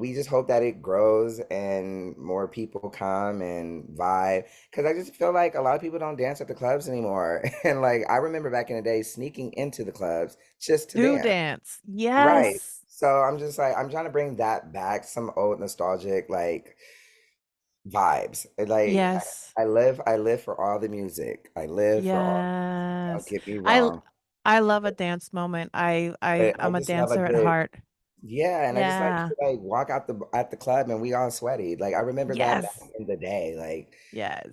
we just hope that it grows and more people come and vibe. Because I just feel like a lot of people don't dance at the clubs anymore. And like I remember back in the day sneaking into the clubs just to Do dance. dance. Right. Yes. So I'm just like I'm trying to bring that back, some old nostalgic like vibes. Like Yes. I live for all the music. I live for all, don't Yes. get me I wrong. I love a dance moment. But I I'm a just love a dancer at good, heart. yeah, and I just like Yeah. to like walk out the at the club and we all sweaty. Like I remember that back Yes. in the day. Like Yes.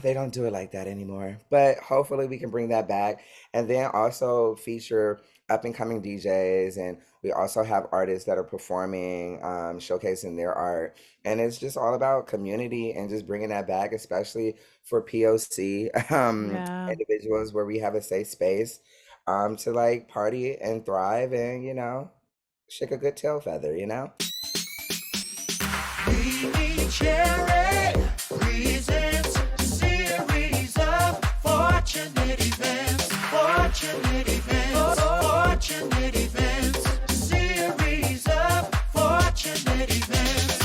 they don't do it like that anymore. But hopefully we can bring that back and then also feature up and coming DJs, and we also have artists that are performing, showcasing their art. And it's just all about community and just bringing that back, especially for POC Yeah. individuals where we have a safe space to like party and thrive and, shake a good tail feather, you know? MeMeCherry presents a series of fortunate events. Fortunate events. Fortunate events. A series of fortunate events.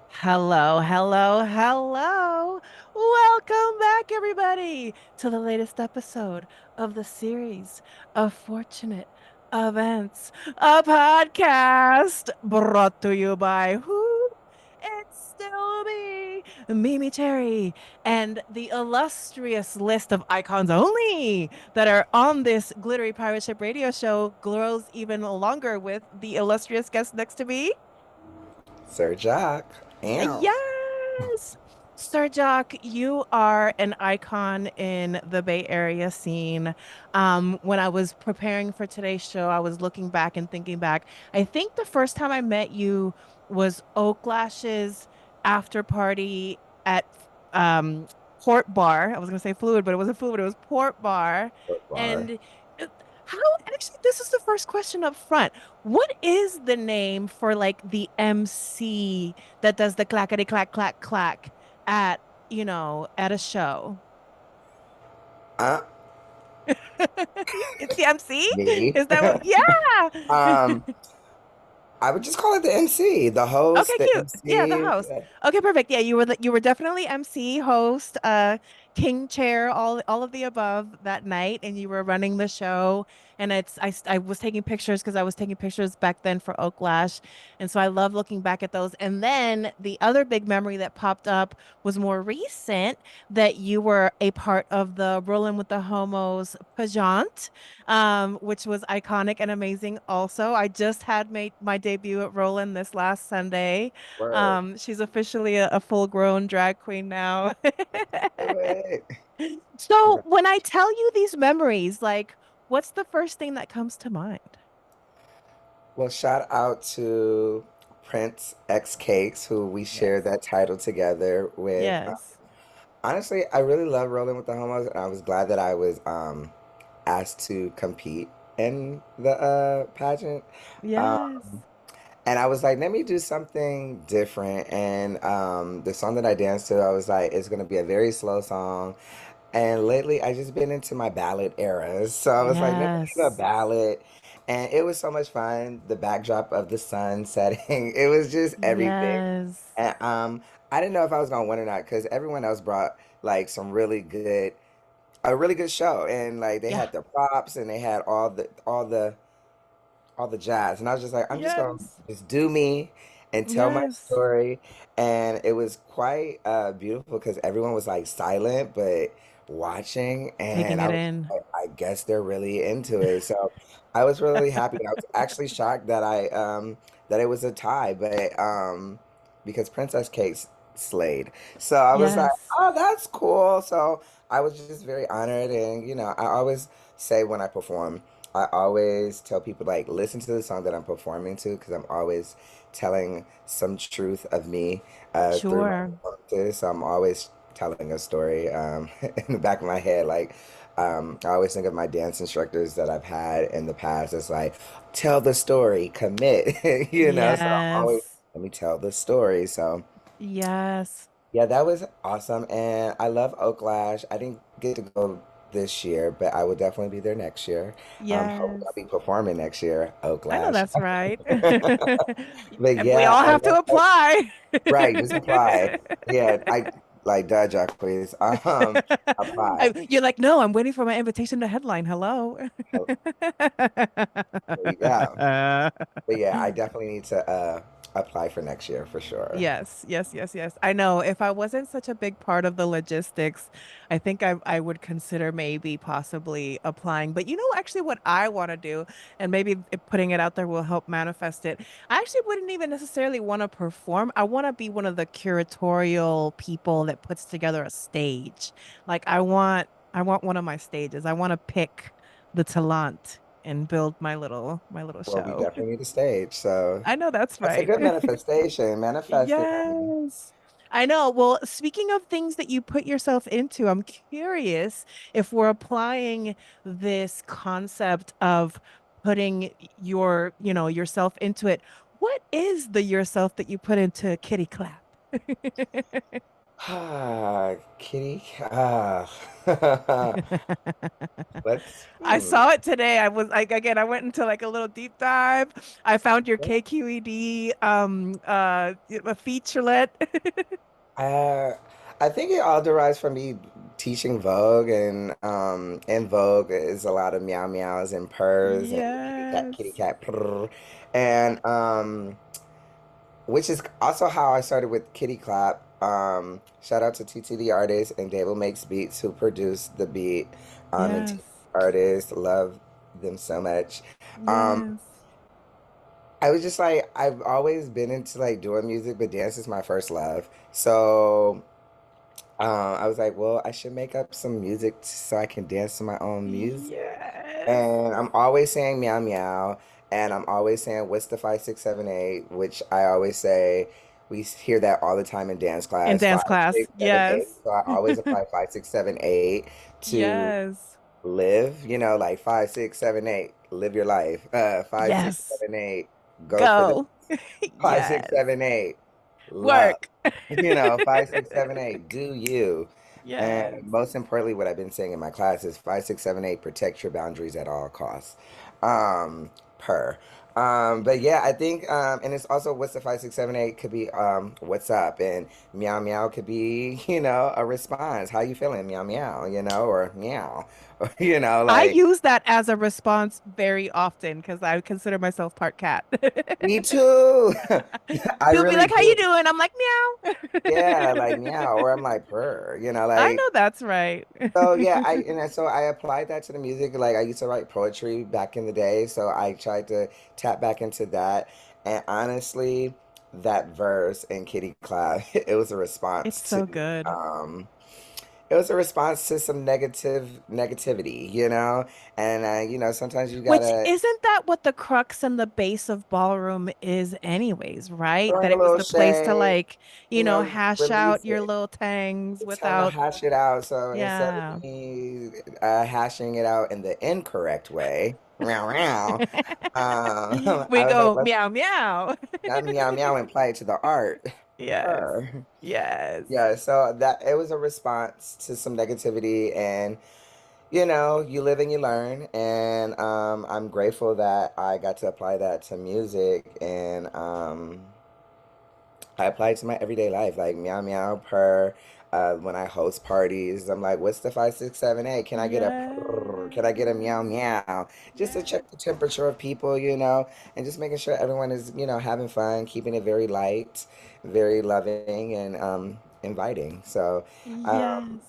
Hello, hello, hello. Welcome back, everybody, to the latest episode of the series of Fortunate Events, a podcast brought to you by who? It's still me, Mimi Cherry, and the illustrious list of icons only that are on this glittery pirate ship radio show grows even longer with the illustrious guest next to me. Sir JoQ. Ow. Yes. Sir JoQ, you are an icon in the Bay Area scene. When I was preparing for today's show, I was looking back and thinking back. I think the first time I met you was Oaklash's after party at um, Port Bar. I was going to say Fluid, but it wasn't Fluid, it was Port Bar. Bar. And how, actually, this is the first question up front. What is the name for like the MC that does the clackety clack clack clack at, at a show? Uh, It's the MC? Me. Is that what? Yeah. um, I would just call it the MC, the Okay, host, the cute. Yeah, the MC. host. Okay, perfect. Yeah, you were definitely MC, host, king chair, all of the above that night, and you were running the show. And I was taking pictures because I was taking pictures back then for Oaklash, and so I love looking back at those. And then the other big memory that popped up was more recent, that you were a part of the Rollin' with the Homos pageant, which was iconic and amazing also. I just had made my debut at Roland this last Sunday. Word. She's officially a full-grown drag queen now. Do it. So when I tell you these memories, like, what's the first thing that comes to mind? Well, shout out to Prince X Cakes, who we shared Yes. that title together with. Yes. Honestly, I really love Rolling with the Homos, and I was glad that I was asked to compete in the pageant. Um, Yes. and I was like, let me do something different. And the song that I danced to, I was like, it's gonna be a very slow song. And lately, I just been into my ballad era. So I was like, let me do a Yes. ballad. And it was so much fun. The backdrop of the sun setting, it was just everything. Yes. And I didn't know if I was gonna win or not because everyone else brought like a really good show. And like they Yeah. had the props and they had all the jazz. And I was just like, I'm just gonna Yes. just do me and tell my Yes. story. And it was quite beautiful because everyone was like silent but watching, and Taking I it was in. like, I guess they're really into it. So I was really happy. I was actually shocked that I that it was a tie, but because Princess Cake slayed. So I was like, Yes. oh, that's cool. So I was just very honored, and I always say when I perform, I always tell people like listen to the song that I'm performing to because I'm always telling some truth of me through my Sure. performances. So I'm always telling a story in the back of my head, like I always think of my dance instructors that I've had in the past. It's like, tell the story, commit, So I'm always, Yes. let me tell the story. So Yes. yeah, that was awesome. And I love Oak Lash. I didn't get to go this year, but I will definitely be there next year. Hopefully I'll Yes. be performing next year, Oak I know Lash. that's right. But And we yeah, all I have to love that. apply. Right, just apply. Yeah, I like duh, Jack, please. Apply. You're like, no, I'm waiting for my invitation to headline. Hello. Oh, there you go. But yeah, I definitely need to apply for next year for sure. Yes, yes, yes, yes. I know if I wasn't such a big part of the logistics, I think I would consider maybe possibly applying. But you know, actually, what I want to do, and maybe putting it out there will help manifest it. I actually wouldn't even necessarily want to perform. I want to be one of the curatorial people that puts together a stage. Like I want one of my stages. I want to pick the talent and build my little Well, we show. definitely need a stage. So I know that's that's a right. good manifestation. Manifest it, honey. Yes. I know. Well, speaking of things that you put yourself into, I'm curious if we're applying this concept of putting yourself into it. What is the yourself that you put into Kitty Clap? Ah, kitty. Let's. I saw it today. I was like, again, I went into like a little deep dive. I found your KQED a featurette. Uh, I think it all derives from me teaching Vogue, and in Vogue is a lot of meow meows and purrs and kitty Yes. cat purr, and which is also how I started with Kitty Clap. Shout out to TT the artist and Dable Makes Beats who produced the beat. And TT Yes. artists love them so much. Um, Yes. I was just like, I've always been into like doing music, but dance is my first love. So I was like, well, I should make up some music so I can dance to my own music. Yes. And I'm always saying meow meow, and I'm always saying what's the 5 6 7 8, which I always say we hear that all the time in dance In class. dance Five, class. six, seven, eight. Yes. So I always apply 5 6 7 8 to Yes. live, like 5 6 7 8, live your life. Five, six, Yes. seven, eight, go for the Go. 5 6 7 8, love. Work. 5 6 7 8, do you? And Yes. most importantly, what I've been saying in my class is 5 6 7 8, protect your boundaries at all costs. Um, per. But yeah, I think, and it's also what's the 5 6 7 8 could be, what's up, and meow meow could be, a response. How you feeling? Meow meow, or meow, or, I like use that as a response very often because I consider myself part cat. me too. I People be really like, "How you do. doing?" I'm like, "Meow." Yeah, like meow, or I'm like purr, I like. know that's right. So yeah, so I applied that to the music. Like I used to write poetry back in the day, so I tried to tap back into that. And honestly, that verse in Kitty Cloud, it was a It's response to so good. um it was a response to some negativity, And sometimes you Which gotta isn't that what the crux and the base of ballroom is anyways, right? throw That in a it was little the place to shade, like, hash out release your it. little tangs Time to without, hash it out. So instead of yeah. me hashing it out in the incorrect way, meow meow, We I was like, go let's meow meow. not meow meow and play it to the art. Yes. Her. Yes. Yeah, so that it was a response to some negativity, and you live and you learn, and I'm grateful that I got to apply that to music, and I apply it to my everyday life, like meow meow purr. When I host parties, I'm like, "What's the 5 6 7 8? Can I get a purr? Can I get a meow Yes. meow?" Just to Yes. check the temperature of people, and just making sure everyone is, having fun, keeping it very light, very loving, and inviting. So, um, Yes.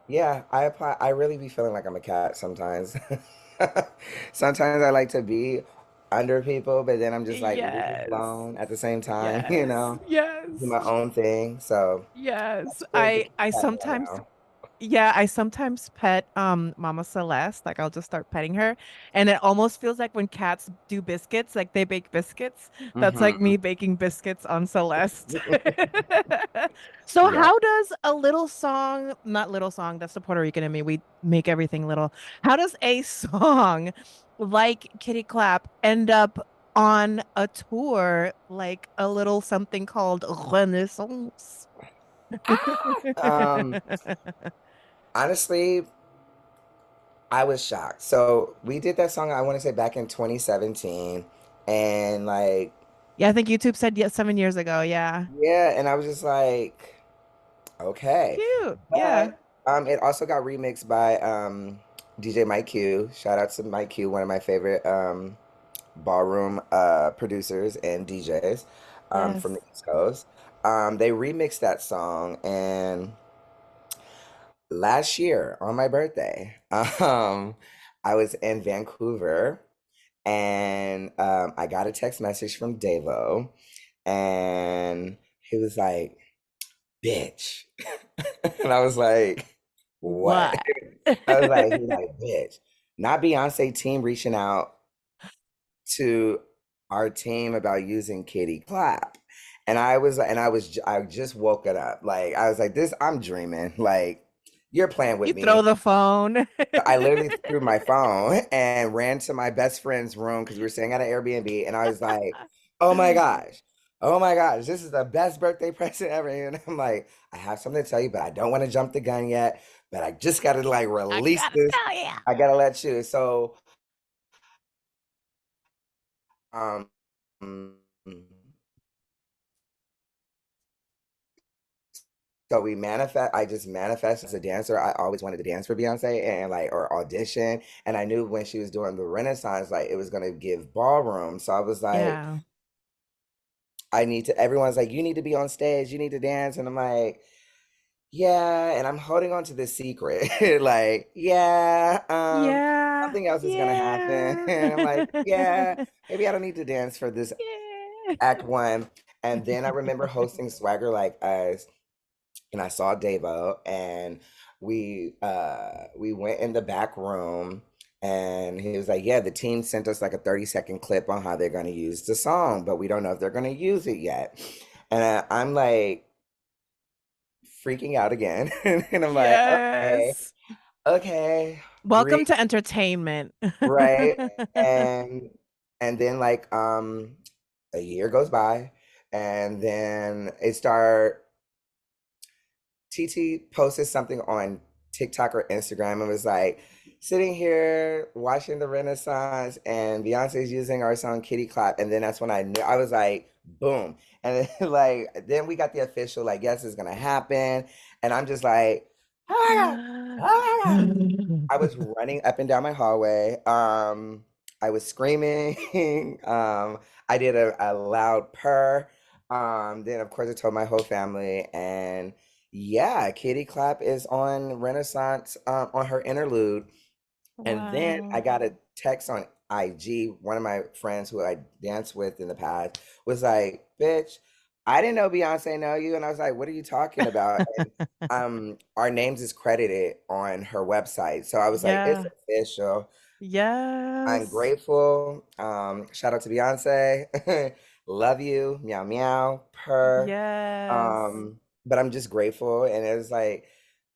yeah, I apply. I really be feeling like I'm a cat sometimes. Sometimes I like to be under people, but then I'm just like, leave me Yes. alone at the same time, Yes. do Yes. my own thing. So Yes. that's where the I cat meow sometimes meow. Yeah, I sometimes pet Mama Celeste. Like I'll just start petting her. And it almost feels like when cats do biscuits, like they bake biscuits. That's like Hmm. me baking biscuits on Celeste. So Yeah. how does a little song, not little song, that's the Puerto Rican in me. We make everything little. How does a song like Kitty Clap end up on a tour like a little something called Renaissance? Um, honestly, I was shocked. So we did that song, I want to say back in 2017. And like, Yeah, I think YouTube said yes 7 years ago. Yeah. yeah, and I was just like, okay. Cute. Yeah. But it also got remixed by DJ Mike Q. Shout out to Mike Q, one of my favorite ballroom producers and DJs from the Yes. East Coast. They remixed that song, and last year on my birthday, I was in Vancouver, and I got a text message from Davo, and he was like, "Bitch," and I was like, "What?" What? I was like, "He's like, bitch." Not Beyonce team reaching out to our team about using Kitty Clap. I just woke it up. Like, I was like, this, I'm dreaming. Like, you're playing You with throw me. the phone. I literally threw my phone and ran to my best friend's room because we were staying at an Airbnb. And I was like, oh my gosh. Oh my gosh, this is the best birthday present ever. And I'm like, I have something to tell you, but I don't want to jump the gun yet. But I just got to like I release gotta this. tell you. I got to let you. Um, So I just manifest as a dancer. I always wanted to dance for Beyonce and like, or audition. And I knew when she was doing the Renaissance, like it was going to give ballroom. So I was like, Yeah. everyone's like, you need to be on stage, you need to dance. And I'm like, yeah. And I'm holding on to this secret. Like, yeah, Yeah. something else is going to happen. Yeah. And I'm like, yeah, maybe I don't need to dance for this Yeah. act one. And then I remember hosting Swagger Like Us, and I saw Davo, and we went in the back room, and he was like, "Yeah, the team sent us like a 30-second clip on how they're going to use the song, but we don't know if they're going to use it yet." And I'm like freaking out again, and I'm like, "Okay, Yes. okay, breathe, Welcome to entertainment. right?" And then like a year goes by, and then it start TT posted something on TikTok or Instagram and was like, sitting here watching the Renaissance and Beyonce's using our song Kitty Clap. And then that's when I knew, I was like, boom. And then, like, then we got the official, like, yes, it's going to happen. And I'm just like, oh my God, oh my God. I was running up and down my hallway. I was screaming. I did a loud purr. Then of course I told my whole family, and yeah, Kitty Clap is on Renaissance on her interlude. And then I Wow. got a text on IG. One of my friends who I danced with in the past was like, "Bitch, I didn't know Beyonce know you." And I was like, "What are you talking about?" And our names is credited on her website. So I was like, "It's Yeah. official." I'm Yes. grateful. Shout out to Beyonce. Love you. Meow meow. Purr. Yes. But I'm just grateful, and it was like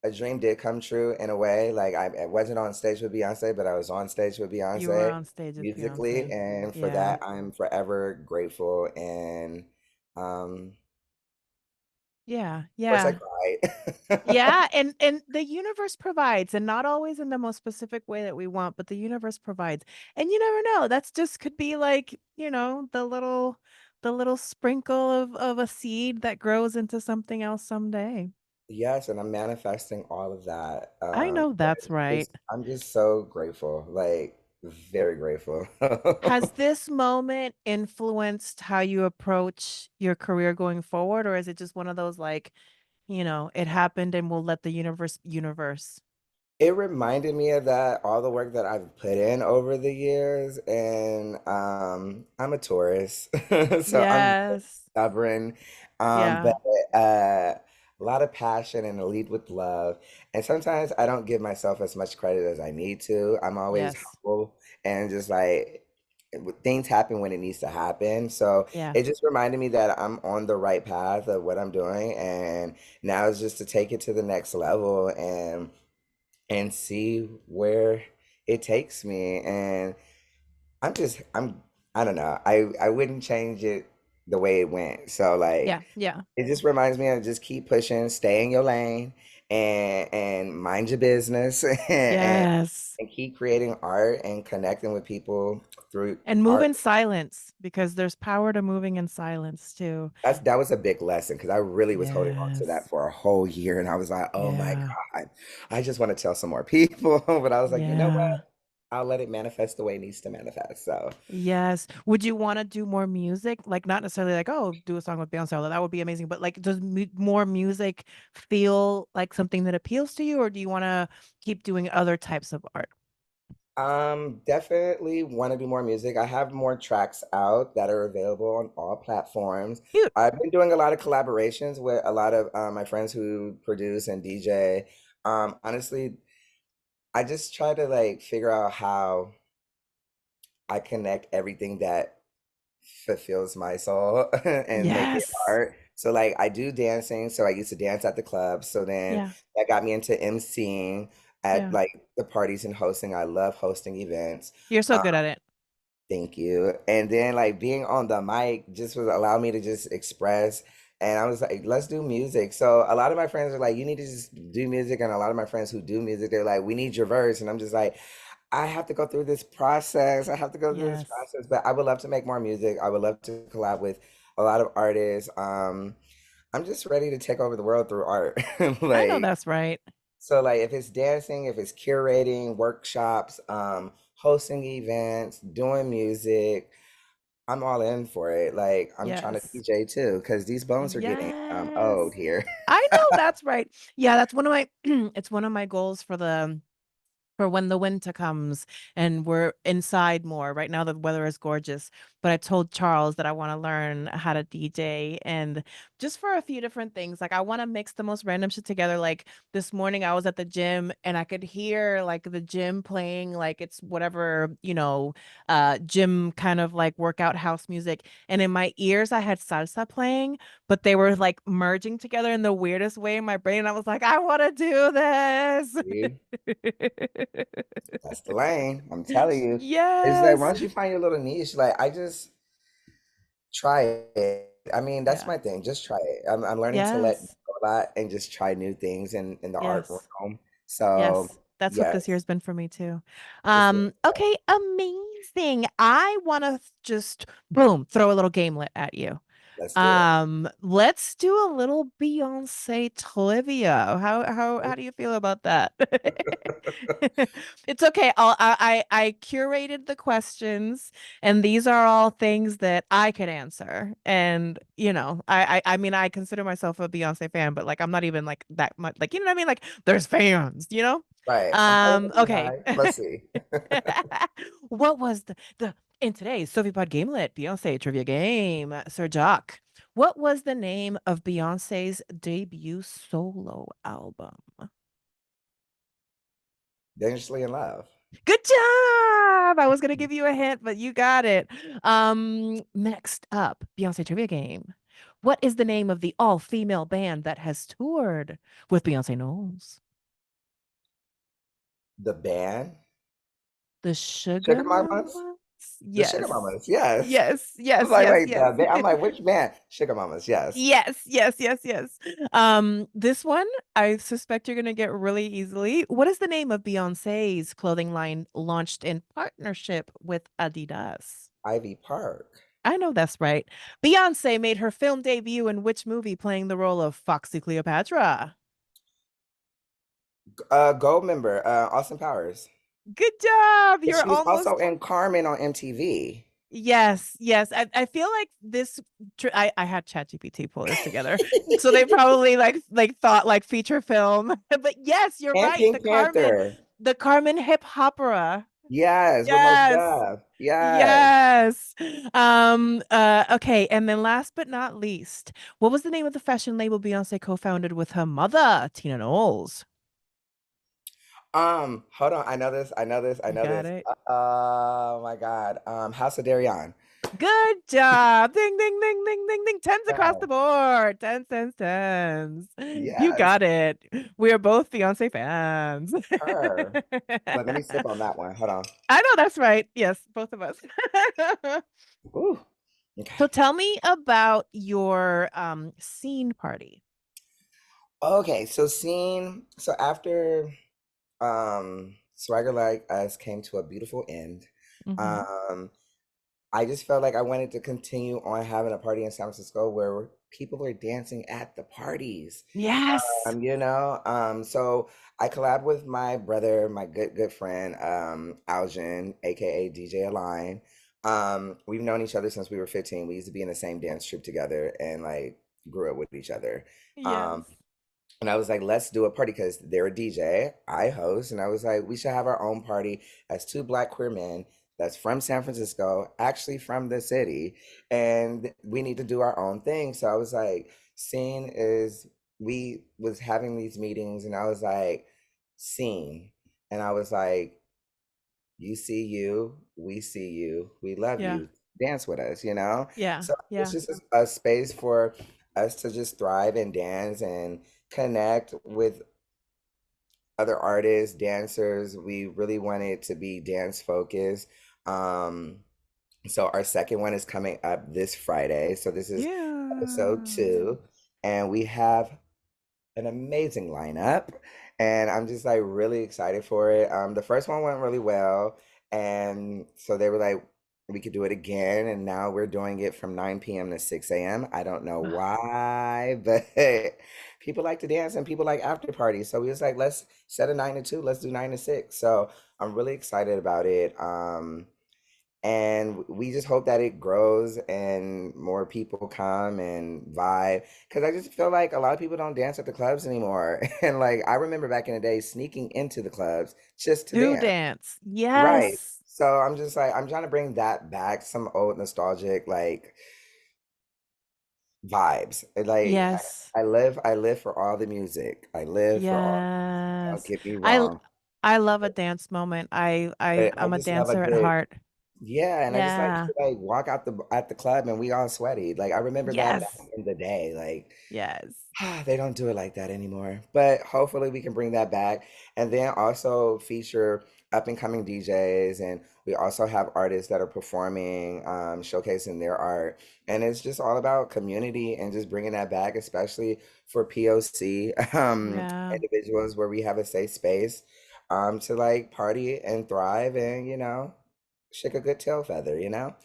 a dream did come true in a way. Like I wasn't on stage with Beyonce, but I was on stage with You were Beyonce on stage with musically, Beyonce. and for Yeah. that I'm forever grateful. And of Yeah. course I Yeah. cried. Yeah, and the universe provides, and not always in the most specific way that we want, but the universe provides. And you never know. That's just could be like, the little sprinkle of a seed that grows into something else someday. Yes, and I'm manifesting all of that. I know that's right. I'm just so grateful, like very grateful. Has this moment influenced how you approach your career going forward, or is it just one of those like, it happened and we'll let the universe? It reminded me of that, all the work that I've put in over the years, and I'm a Taurus, so I'm very Yes. stubborn. But Yeah. uh, a lot of passion and lead with love. And sometimes I don't give myself as much credit as I need to. I'm always Yes. humble and just like things happen when it needs to happen. So Yeah. it just reminded me that I'm on the right path of what I'm doing. And now it's just to take it to the next level and see where it takes me. And I'm I don't know. I wouldn't change it the way it went. So like Yeah. Yeah. it just reminds me of just keep pushing, stay in your lane and mind your business Yes. and keep creating art and connecting with people through And move art. in silence because there's power to moving in silence too. That was a big lesson because I really was holding on to that Yes. for a whole year and I was like, oh my Yeah. God, I just want to tell some more people. But I was like, you know what? Yeah. I'll let it manifest the way it needs to manifest. So Yes. Would you want to do more music? Like not necessarily like, oh, do a song with Beyonce, although that would be amazing. But like, does more music feel like something that appeals to you, or do you want to keep doing other types of art? definitely want to do more music. I have more tracks out that are available on all platforms. Cute. I've been doing a lot of collaborations with a lot of my friends who produce and DJ. Honestly, I just try to like figure out how I connect everything that fulfills my soul and make it Yes. art. So like I do dancing, so I used to dance at the club. So then Yeah. that got me into emceeing at Yeah. like the parties and hosting. I love hosting events. You're so good at it. Thank you. And then like being on the mic just was allow me to just express. And I was like, let's do music. So a lot of my friends are like, you need to just do music. And a lot of my friends who do music, they're like, we need your verse. And I'm just like, I have to go through this process. I have to go through this Yes. process. But I would love to make more music. I would love to collab with a lot of artists. I'm just ready to take over the world through art. I know Like that's right. so like if it's dancing, if it's curating, workshops, hosting events, doing music, I'm all in for it. Like I'm trying to Yes. DJ too, because these bones are getting old Yes. here. I know that's right. Yeah, that's one of my it's one of my goals for when the winter comes and we're inside more. Right now, the weather is gorgeous, but I told Charles that I want to learn how to DJ and just for a few different things. Like, I want to mix the most random shit together. Like, this morning, I was at the gym and I could hear like the gym playing, like, it's whatever, gym kind of like workout house music. And in my ears, I had salsa playing, but they were like merging together in the weirdest way in my brain. And I was like, I want to do this. See? That's the lane. I'm telling you. It's like Yes. once you find your little niche, like I just try it. I mean, that's Yeah. my thing. Just try it. I'm learning to let Yes. go a lot and just try new things in the art Yes. realm. So Yes. That's what this yes, year's been for me too. it's good. Okay, amazing. I want to just boom, throw a little gamelet at you. Let's do it. Let's do a little Beyonce trivia. How do you feel about that? It's okay. I curated the questions, and these are all things that I could answer. And I mean, I consider myself a Beyonce fan, but like I'm not even like that much. Like what I mean? Like there's fans. Right. I'm part of the Okay. beehive. Let's see. What was the in today's Sophie Pod Gamelet Beyonce trivia game, Sir JoQ? What was the name of Beyonce's debut solo album? Dangerously in love. Good job. I was gonna give you a hint, but you got it. Next up, Beyonce trivia game. What is the name of the all-female band that has toured with Beyonce Knowles? The band. The Sugar Sugar Mamas? Mamas? The Sugar Yes. Mamas, yes. Yes, I was yes, like, yes, wait, yes. I'm like, which band? Sugar Mamas, yes. Yes, yes, yes, yes. This one I suspect you're gonna get really easily. What is the name of Beyonce's clothing line launched in partnership with Adidas? Ivy Park. I know that's right. Beyonce made her film debut in which movie playing the role of Foxy Cleopatra? Gold member, Austin Powers. Good job. And You're she was also almost in Carmen on MTV. Yes, yes. I feel like this I had ChatGPT pull this together. So they probably like thought like feature film. But yes, you're And right. Pink Panther. The Carmen hip opera. Yes, with Most Yes. Def. Yes. Yes. Okay, and then last but not least, what was the name of the fashion label Beyonce co-founded with her mother, Tina Knowles? Hold on. I know this. I know this. I You know got this. it. Oh my God. House of Darion. Good job. Ding, ding, ding, ding, ding, ding. Tens across Yes. the board. Tens, tens, tens. You Yes. got it. We are both Beyonce fans. Her. Let me sip on that one. Hold on. I know that's right. Yes, both of us. Ooh. Okay. So tell me about your scene party. Okay. So after Swagger Like Us came to a beautiful end. Hmm. Um, I just felt like I wanted to continue on having a party in San Francisco where people were dancing at the parties. Yes. So I collabed with my brother, my good friend, Algin, aka DJ Align. We've known each other since we were 15. We used to be in the same dance troupe together and like grew up with each other. Um, Yes. and I was like, let's do a party because they're a DJ, I host, and I was like, we should have our own party as two Black queer men that's from San Francisco, actually from the city, and we need to do our own thing. So I was like, scene is we was having these meetings, and I was like, scene, and I was like, you see you, we see you, we love Yeah. you, dance with us, you know? Yeah. So it's Yeah. just a space for us to just thrive and dance and connect with other artists, dancers. We really wanted to be dance focused. Um, so our second one is coming up this Friday. So this is episode Yeah. 2, and we have an amazing lineup, and I'm just like really excited for it. The first one went really well, and so they were like, we could do it again, and now we're doing it from 9 p.m. to 6 a.m. I don't know why, but people like to dance and people like after parties. So we was like, let's set a 9 to 2, let's do 9 to 6. So I'm really excited about it. And we just hope that it grows and more people come and vibe, because I just feel like a lot of people don't dance at the clubs anymore. And like I remember back in the day sneaking into the clubs just to Do dance. dance. Right. Yes. So I'm just like I'm trying to bring that back, some old nostalgic like vibes. Like Yes. I live for all the music. I live for all, don't Yes. get me I l- wrong. I love a dance moment. But I I'm a just love a dancer at good, heart. yeah, and I just like Yeah. to like walk out the at the club and we all sweaty. Like I remember that back Yes. in the day. Like Yes. they don't do it like that anymore. But hopefully we can bring that back and then also feature up and coming DJs, and we also have artists that are performing, showcasing their art. And it's just all about community and just bringing that back, especially for POC Yeah. individuals where we have a safe space to like party and thrive and, shake a good tail feather, you know?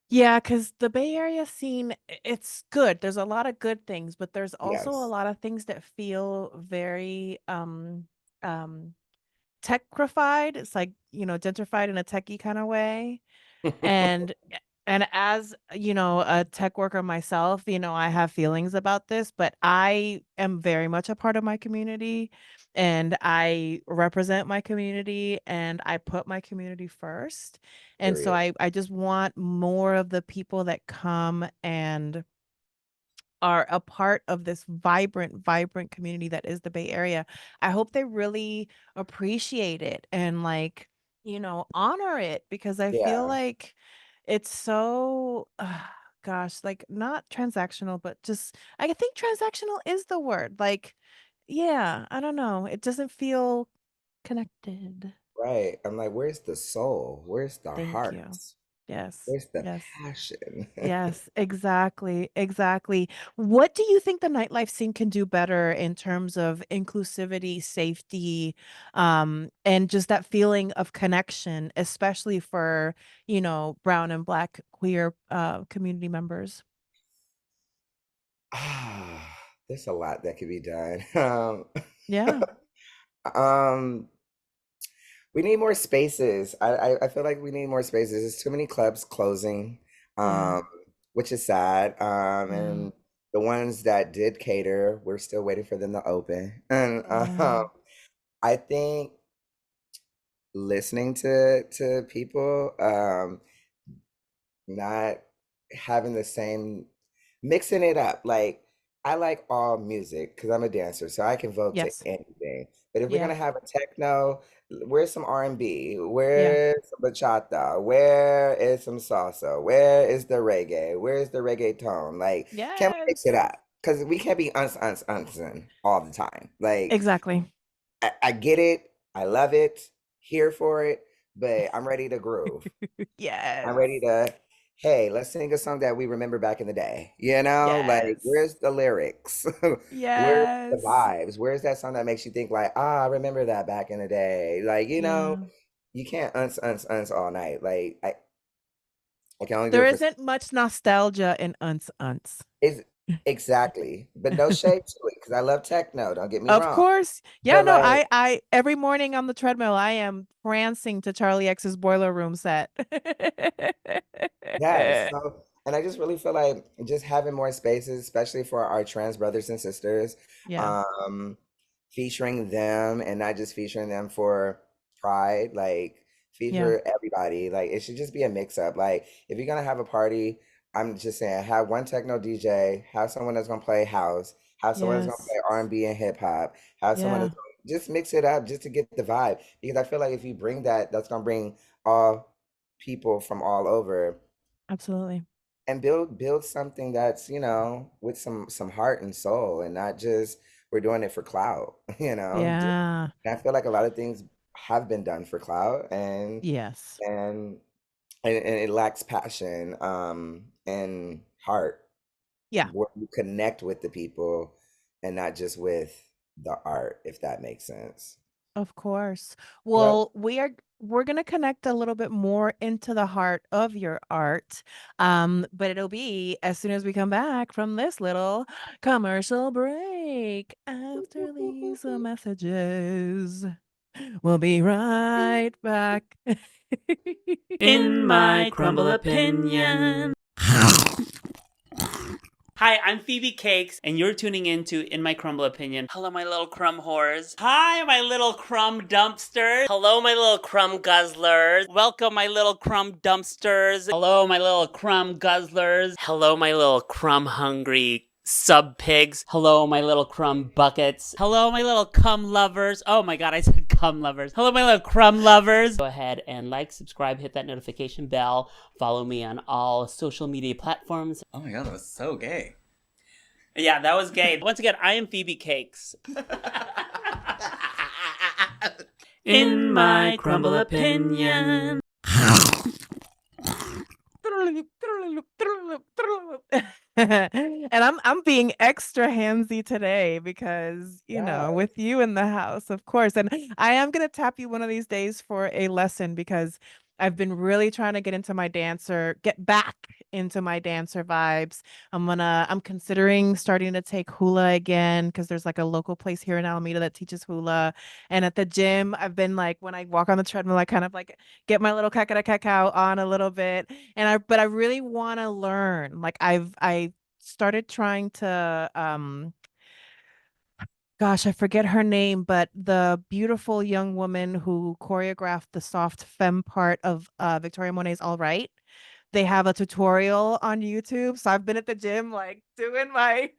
Yeah, because the Bay Area scene, it's good. There's a lot of good things, but there's also a Yes. lot of things that feel very um techrified. It's like, gentrified in a techie kind of way. And as, a tech worker myself, I have feelings about this, but I am very much a part of my community and I represent my community and I put my community first. And so Period. I just want more of the people that come and are a part of this vibrant, vibrant community that is the Bay Area. I hope they really appreciate it and like, honor it because I feel Yeah. like it's so, gosh, like not transactional, but just, I think transactional is the word. Like, yeah, I don't know. It doesn't feel connected. Right. I'm like, where's the soul? Where's the Thank heart? you. Yes. Where's the Yes. passion? Yes, exactly, exactly. What do you think the nightlife scene can do better in terms of inclusivity, safety, and just that feeling of connection, especially for, brown and black queer community members? There's a lot that could be done. Yeah. Um, we need more spaces. I feel like we need more spaces. There's too many clubs closing, Yeah. um, which is sad. Yeah. And the ones that did cater, we're still waiting for them to open. And Yeah. I think listening to people, not having the same, mixing it up. Like I like all music because I'm a dancer, so I can vote to Yes. anything. But if we're Yeah. gonna have a techno, where's some R&B? Yeah. Where's some bachata? Where is some salsa? Where is the reggae? Where's the reggaeton? Like, can we mix it Yes. up? Because we can't be uns all the time. Like, Exactly. I get it, I love it, here for it, but I'm ready to groove. I'm Yes. ready to, hey, let's sing a song that we remember back in the day. You know, like Yes. where's the lyrics? Where's the Yes. vibes? Where's that song that makes you think like, ah, I remember that back in the day? Like, Yeah. you can't uns all night. Like I can only do There it for isn't much nostalgia in Unce Unce. is exactly. But no shade to it because I love techno, don't get me Of wrong. course. Yeah, But no, like I every morning on the treadmill, I am prancing to Charlie X's Boiler Room set. yes. So, and I just really feel like just having more spaces, especially for our trans brothers and sisters, Yeah. um, featuring them and not just featuring them for pride, like Yeah. feature everybody. Like it should just be a mix up. Like if you're gonna have a party, I'm just saying have one techno DJ, have someone that's gonna play house, have someone that's gonna Yes. play R&B and hip hop, have someone Yeah. that's gonna just mix it up just to get the vibe. Because I feel like if you bring that, that's gonna bring all people from all over Absolutely. and build something that's with some heart and soul and not just we're doing it for clout. Yeah. And I feel like a lot of things have been done for clout Yes. and and it lacks passion and heart Yeah. where you connect with the people and not just with the art, if that makes sense. Of course. Well, Well, we're going to connect a little bit more into the heart of your art. But it'll be as soon as we come back from this little commercial break after these messages. We'll be right back. In my crumble opinion. Hi, I'm Phoebe Cakes, and you're tuning in to In My Crumble Opinion. Hello, my little crumb whores. Hi, my little crumb dumpsters. Hello, my little crumb guzzlers. Welcome, my little crumb dumpsters. Hello, my little crumb guzzlers. Hello, my little crumb hungry sub pigs. Hello, my little crumb buckets. Hello, my little cum lovers. Oh my god, I said cum lovers. Hello, my little crumb lovers. Go ahead and like, subscribe, hit that notification bell. Follow me on all social media platforms. Oh my god, that was so gay. Yeah, that was gay. Once again, I am Phoebe Cakes. In my crumble opinion. And I'm being extra handsy today because, yeah. with you in the house, of course. And I am gonna tap you one of these days for a lesson because I've been really trying to get back into my dancer vibes. I'm considering starting to take hula again because there's like a local place here in Alameda that teaches hula. And at the gym, I've been like when I walk on the treadmill, I kind of like get my little cacao on a little bit. But I really want to learn. Like I started trying to gosh, I forget her name, but the beautiful young woman who choreographed the soft femme part of Victoria Monet's All Right. They have a tutorial on YouTube. So I've been at the gym like doing my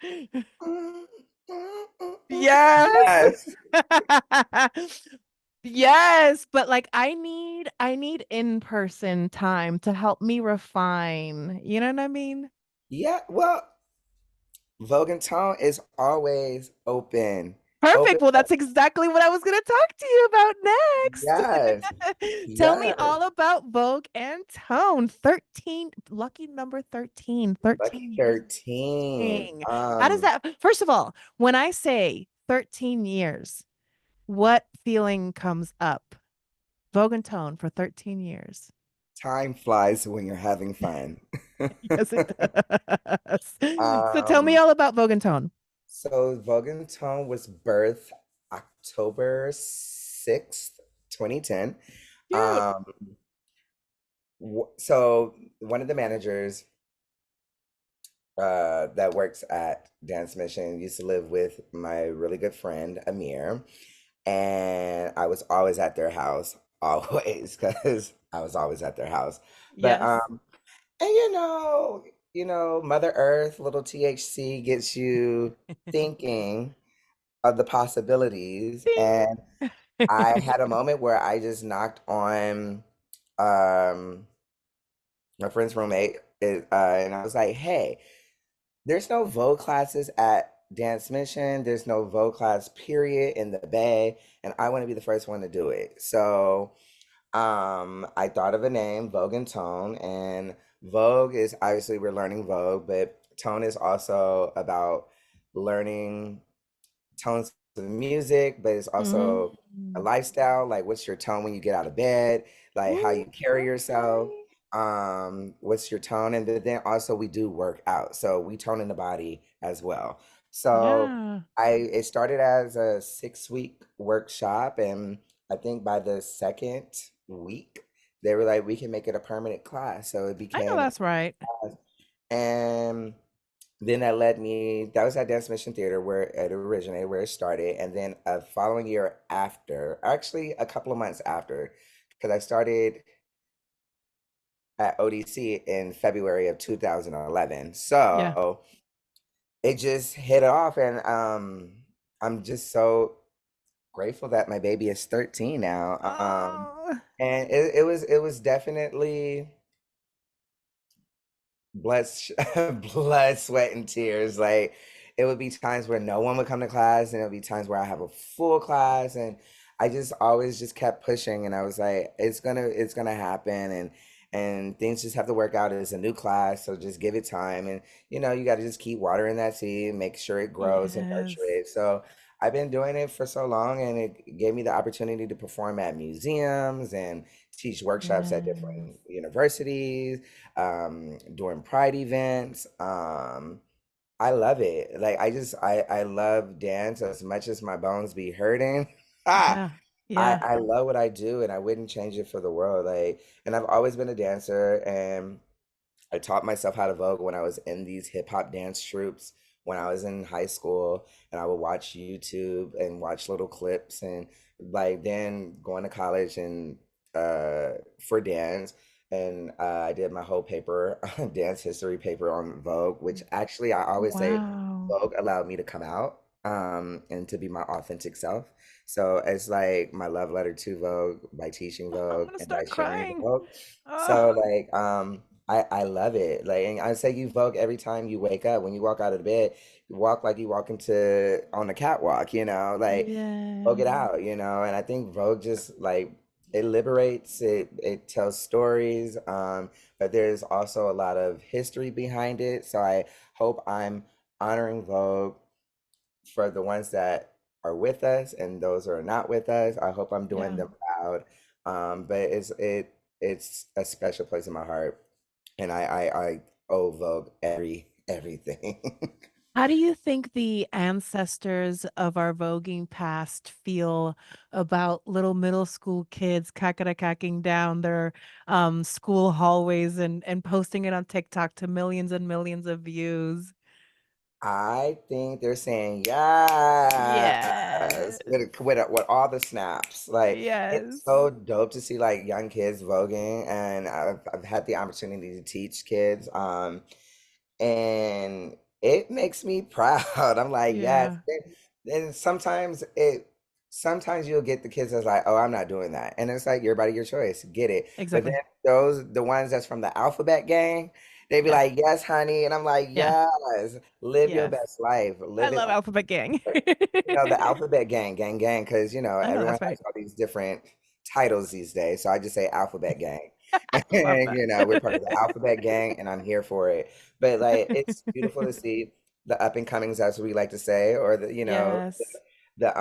yes. Yes. Yes, but like I need in-person time to help me refine. You know what I mean? Yeah, well, Vogue Tone is always open. Open Perfect. Well, up. that's exactly what I was going to talk to you about Yes. next. Tell me Yes. all about Vogue and Tone. 13, lucky number 13, Lucky 13 years. 13. Dang. How does that, first of all, when I say 13 years, what feeling comes up? Vogue and Tone for 13 years. Time flies when you're having fun. Yes, it does. So tell me Um, all about Vogue and Tone. so Vogue Tone was birthed October 6th, 2010. Cute. Um, so one of the managers that works at Dance Mission used to live with my really good friend Amir, and I was always at their house always, because I was always at their house. But Yes. and Mother Earth, little THC gets you thinking of the possibilities. Ding. And I had a moment where I just knocked on um my friend's roommate, and I was like, "Hey, there's no Vogue classes at Dance Mission. There's no Vogue class period in the Bay, and I want to be the first one to do it." So I thought of a name, Vogue and Tone, and Vogue is obviously we're learning Vogue, but Tone is also about learning tones of music, but it's also a Mm. lifestyle. Like, what's your tone when you get out of bed? Like, how Ooh, you carry yourself. okay. What's your tone? And then also we do work out, so we tone in the body as well. So Yeah. it started as a 6-week workshop, and I think by the second week they were like, we can make it a permanent class. So it I know became a that's right. class, and then that was at Dance Mission Theater where it originated, where it started. And then a following year after, actually a couple of months after, because I started at ODC in February of 2011. Yeah. So it just hit off. And I'm just so grateful that my baby is 13 now. Oh, And it was definitely blood, blood, sweat, and tears. Like it would be times where no one would come to class, and it would be times where I have a full class, and I just always just kept pushing, and I was like, it's gonna happen, and things just have to work out. It's a new class, so just give it time, and you got to just keep watering that seed, make sure it grows and yes. nurture it. So I've been doing it for so long, and it gave me the opportunity to perform at museums and teach workshops at Yes. different universities, doing pride events. I love it. Like I love dance as much as my bones be hurting. Ah, Yeah. I Yeah. I love what I do, and I wouldn't change it for the world. Like, and I've always been a dancer, and I taught myself how to vogue when I was in these hip hop dance troupes when I was in high school, and I would watch YouTube and watch little clips, and like then going to college and uh, for dance, and I did my whole paper, dance history paper on Vogue, which actually I always say Wow. Vogue allowed me to come out and to be my authentic self. So it's like my love letter to Vogue by teaching I'm Vogue gonna and by start sharing crying. Vogue. Oh, So like I love it. Like, and I say you Vogue every time you wake up. When you walk out of bed, you walk like you walk into on the catwalk, like Vogue it yes. out, and I think Vogue just like it liberates, it tells stories, but there's also a lot of history behind it. So I hope I'm honoring Vogue for the ones that are with us and those who are not with us. I hope I'm doing Yeah. them proud. But it's a special place in my heart, and I owe Vogue everything. How do you think the ancestors of our voguing past feel about little middle school kids cackering down their school hallways and posting it on TikTok to millions and millions of views? I think they're saying yes Yes. with all the snaps. Like it's Yes. so dope to see like young kids voguing, and I've had the opportunity to teach kids. And it makes me proud. I'm like, yes. Yeah. And sometimes you'll get the kids that's like, oh, I'm not doing that. And it's like, your body, your choice. Get it. But then Exactly. the ones that's from the alphabet gang, they be Yeah. like, yes, honey. And I'm like, Yeah. yes, live your Yes. best life. I Live it love like Alphabet Gang. the alphabet gang, gang, gang, because I know everyone that's has right. all these different titles these days. So I just say alphabet gang. I love And that. we're part of the alphabet gang, and I'm here for it. But like, it's beautiful to see the up and comings, as we like to say, or Yes. yeah,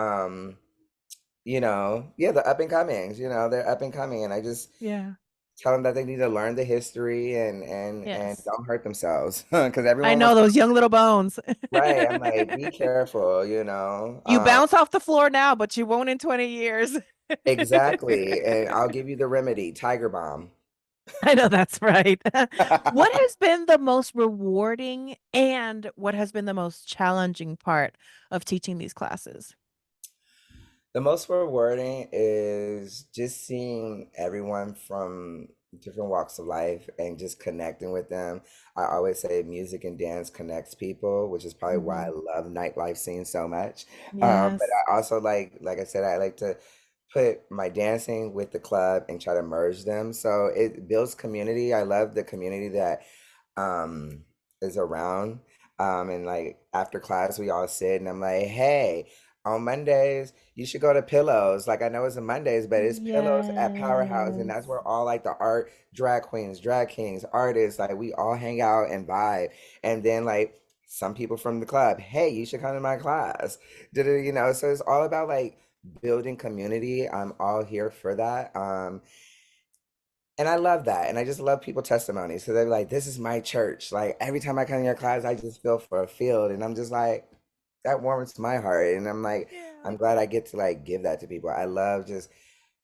the up and comings. They're up and coming, and I just Yeah. tell them that they need to learn the history and Yes. don't hurt themselves because I everyone know wants to. those young little bones. Right. I'm like, be careful. You bounce off the floor now, but you won't in 20 years. Exactly. And I'll give you the remedy, Tiger Bomb. I know that's right. What has been the most rewarding and what has been the most challenging part of teaching these classes? The most rewarding is just seeing everyone from different walks of life and just connecting with them. I always say music and dance connects people, which is probably why I Hmm. love nightlife scene so much. But Yes. I also like I said, I like to put my dancing with the club and try to merge them. So it builds community. I love the community that um is around. And like after class we all sit and I'm like, hey, on Mondays you should go to Pillows. Like I know it's a Mondays, but it's Pillows at Powerhouse, and Yes. that's where all like the art drag queens, drag kings, artists, like we all hang out and vibe. And then like some people from the club, hey, you should come to my class. Did it, so it's all about like building community. I'm all here for that. And I love that. And I just love people testimonies. So they're like, this is my church. Like every time I come to your class, I just feel fulfilled. And I'm just like, that warms my heart. And I'm like, Yeah. I'm glad I get to like give that to people. I love just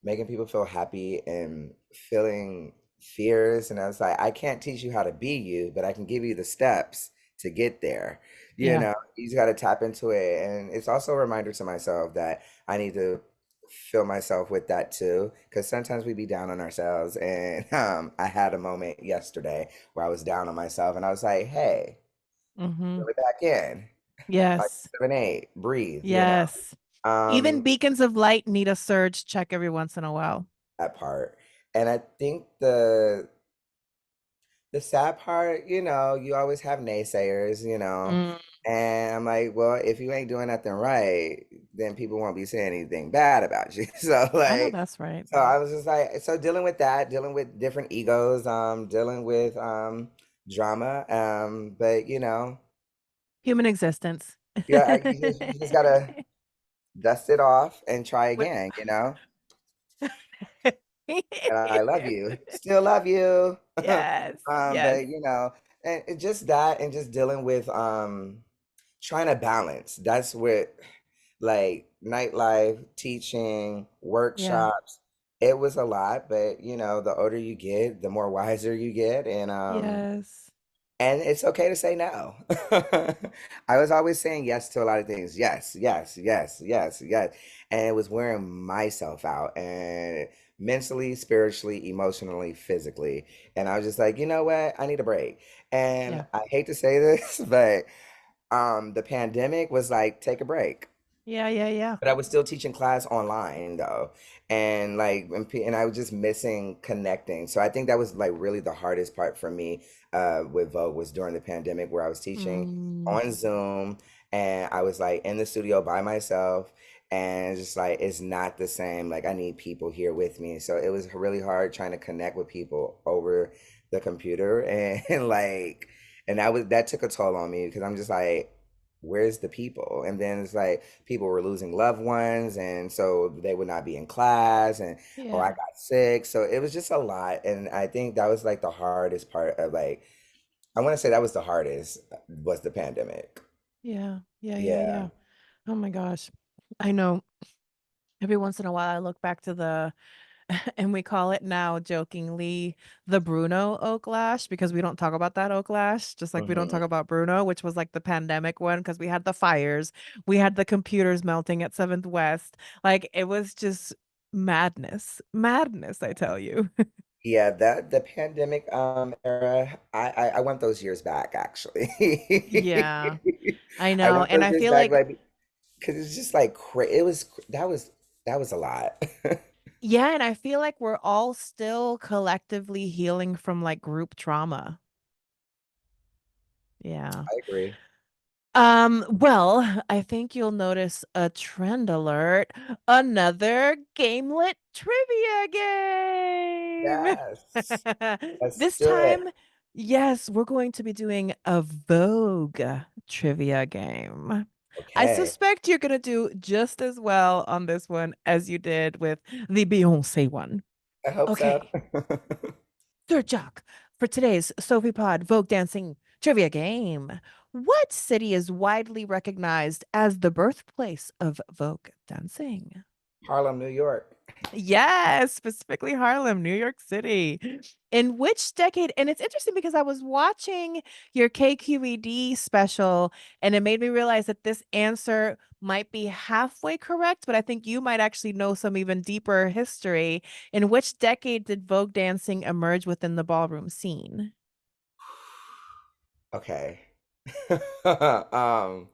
making people feel happy and feeling fears. And I was like, I can't teach you how to be you, but I can give you the steps to get there. Yeah. You just got to tap into it. And it's also a reminder to myself that I need to fill myself with that too. Because sometimes we be down on ourselves. And I had a moment yesterday where I was down on myself and I was like, hey, Hmm. reel it back in. Like Yes. 7, 8, breathe. Yes. Even Um, beacons of light need a surge check every once in a while. that part. And I think the sad part, you always have naysayers. Mm, And I'm like, well, if you ain't doing nothing right, then people won't be saying anything bad about you. So I know like, that's right. so I was just like, so dealing with that, dealing with different egos, dealing with drama. But Human existence. you just gotta dust it off and try again. And I love you, still love you. Yes. Yes. But and just that and just dealing with trying to balance. That's what like nightlife, teaching, Yeah. workshops. It was a lot, but the older you get, the more wiser you get, Yes. and it's okay to say no. I was always saying yes to a lot of things. Yes, yes, yes, yes, yes. And it was wearing myself out and mentally, spiritually, emotionally, physically. And I was just like, you know what? I need a break. And Yeah. I hate to say this, but the pandemic was like, take a break. Yeah. Yeah. Yeah. But I was still teaching class online though, and like, and I was just missing connecting. So I think that was like really the hardest part for me with Vogue was during the pandemic where I was teaching Mm, on Zoom and I was like in the studio by myself, and just like it's not the same. Like I need people here with me. So it was really hard trying to connect with people over the computer and like, and that took a toll on me because I'm just like, where's the people? And then it's like people were losing loved ones, and so they would not be in class, and oh, I yeah. got sick. So it was just a lot, and I think that was like the hardest part of like, I want to say that was the hardest was the pandemic. Yeah. Yeah. Yeah. Yeah. Yeah. Oh my gosh. I know every once in a while I look back to the and we call it now jokingly the Bruno Oak Lash because we don't talk about that Oak Lash, just like we don't talk Hmm. about Bruno, which was like the pandemic one because we had the fires, we had the computers melting at 7th West. Like it was just madness, madness, I tell you. Yeah, that the pandemic era, I want those years back actually. Yeah, I I know. want And those I years feel back, like, like because it's just like it was that was a lot. I yeah, and I feel like we're all still collectively healing from like group trauma. Yeah. agree. Well, I think you'll notice a trend alert. Another gamelet trivia game. Yes. Let's This do it. time, yes, we're going to be doing a Vogue trivia game. I Okay. suspect you're going to do just as well on this one as you did with the Beyoncé one. I hope so. Okay. Sir JoQ, for today's Sophie Pod Vogue Dancing Trivia Game. What city is widely recognized as the birthplace of Vogue dancing? Harlem, New York. Yes, specifically Harlem, New York City. In which decade? And it's interesting because I was watching your KQED special and it made me realize that this answer might be halfway correct, but I think you might actually know some even deeper history. In which decade did Vogue dancing emerge within the ballroom scene? Okay. um,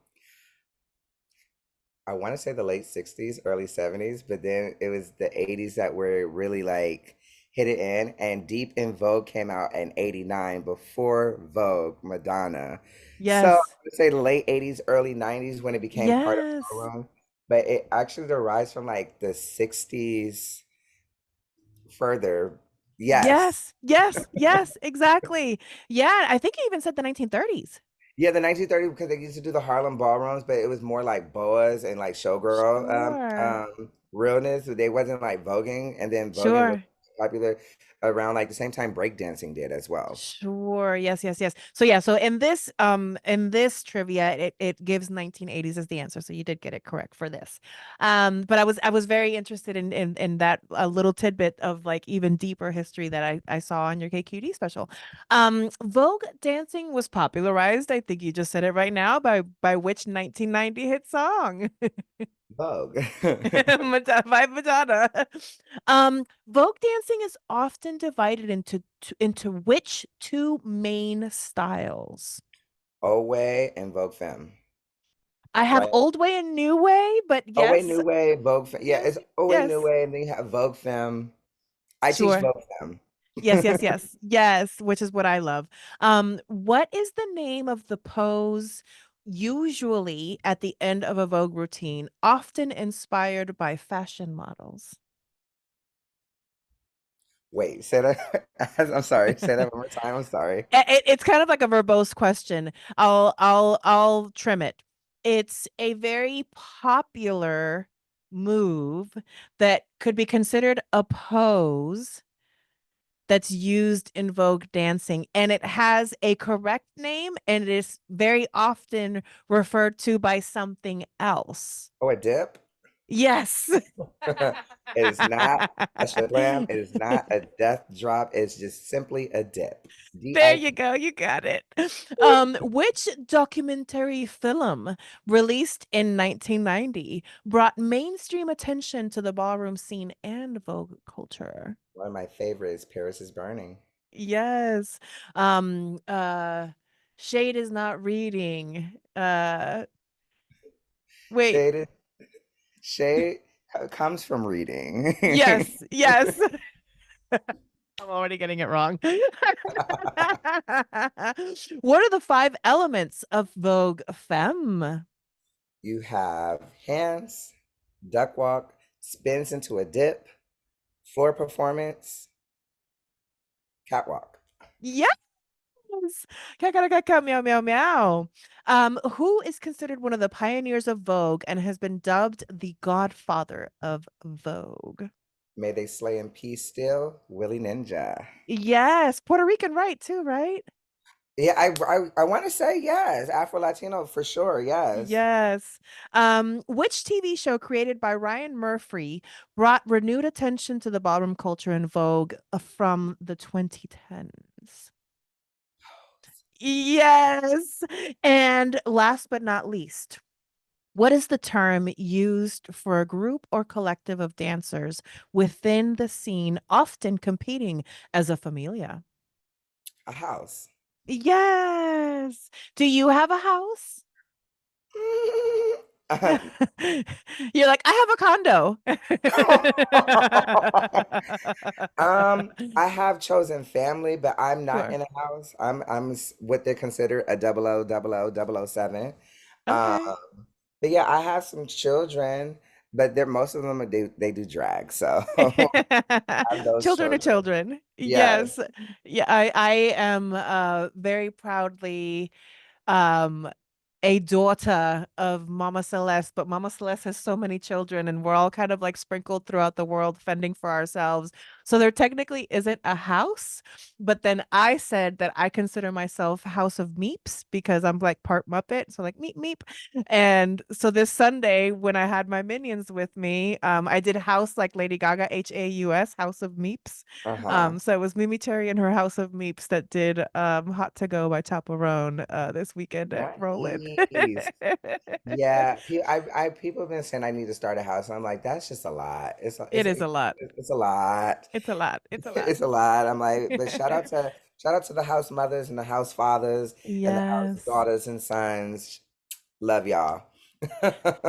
I want to say the late 60s, early 70s, but then it was the 80s that were really like hit it in. And Deep in Vogue came out in 89 before Vogue, Madonna. So I Yes. would say the late 80s, early 90s when it became part of Yes. ballroom. But it actually derives from like the 60s further. Yes. Yes. Yes. Yes. Exactly. Yeah. I think you even said the 1930s. Yeah, the 1930s because they used to do the Harlem ballrooms, but it was more like boas and like showgirl Sure. realness. They wasn't like voguing, and then voguing was Sure. popular around like the same time breakdancing did as well. Sure. Yes, yes, yes. So yeah, so in this trivia it gives 1980s as the answer. So you did get it correct for this. But I was very interested in that a little tidbit of like even deeper history that I saw on your KQD special. Vogue dancing was popularized, I think you just said it right now, by which 1990 hit song? Vogue. By Madonna. Vogue dancing is often divided into which two main styles? Owe and Vogue Femme, I have right? old way and new way, but Owe yes, New Way, Vogue Femme. Yeah, yes, it's Owe New yes, Way, and then you have Vogue Femme. I teach sure. Vogue Femme. Yes, yes, yes, yes, which is what I love. What is the name of the pose usually at the end of a Vogue routine, often inspired by fashion models? Wait, say that. I'm sorry. Say that one more time. I'm sorry. It's kind of like a verbose question. I'll trim it. It's a very popular move that could be considered a pose that's used in Vogue dancing, and it has a correct name, and it is very often referred to by something else. Oh, a dip? Yes. It is not a shablam. It is not a death drop. It's just simply a dip. There DIP. you go. You got it. Which documentary film released in 1990 brought mainstream attention to the ballroom scene and Vogue culture? One of my favorites, Paris is Burning. Yes. Um, uh, Shade is not reading. Wait. Shaded. Shade comes from reading. Yes. Yes. I'm already getting it wrong. What are the five elements of Vogue Femme? You have hands, duck walk, spins into a dip, floor performance, catwalk. Yes. Meow meow meow. Who is considered one of the pioneers of Vogue and has been dubbed the godfather of Vogue? May they slay in peace still, Willie Ninja. Yes, Puerto Rican, right, too, right? Yeah, I want to say yes, Afro Latino for sure. Yes. Yes. Which TV show created by Ryan Murphy brought renewed attention to the ballroom culture in Vogue from the 2010s? Yes. And last but not least, what is the term used for a group or collective of dancers within the scene, often competing as a familia? A house. Yes. Do you have a house? You're like, I have a condo. I have chosen family, but I'm not Sure. in a house. What they consider a 0000 007. Um, Okay. but yeah, I have some children, but they're most of them they do drag, so I have those Children are children. children. Yes. Yes. Yeah, I am very proudly um a daughter of Mama Celeste, but Mama Celeste has so many children and we're all kind of like sprinkled throughout the world fending for ourselves. So there technically isn't a house, but then I said that I consider myself House of Meeps because I'm like part Muppet, so like meep meep. And so this Sunday when I had my minions with me, I did house like Lady Gaga, HAUS, House of Meeps. Uh-huh. So it was MeMeCherry and her House of Meeps that did Hot to Go by Chaperone this weekend at Roland. Nice. Yeah, people have been saying I need to start a house. I'm like, that's just a lot. It is a lot. It's a lot. It's a lot. It's a lot. It's a lot. I'm like, but shout out to the house mothers and the house fathers and the house Yes. daughters and sons. Love y'all.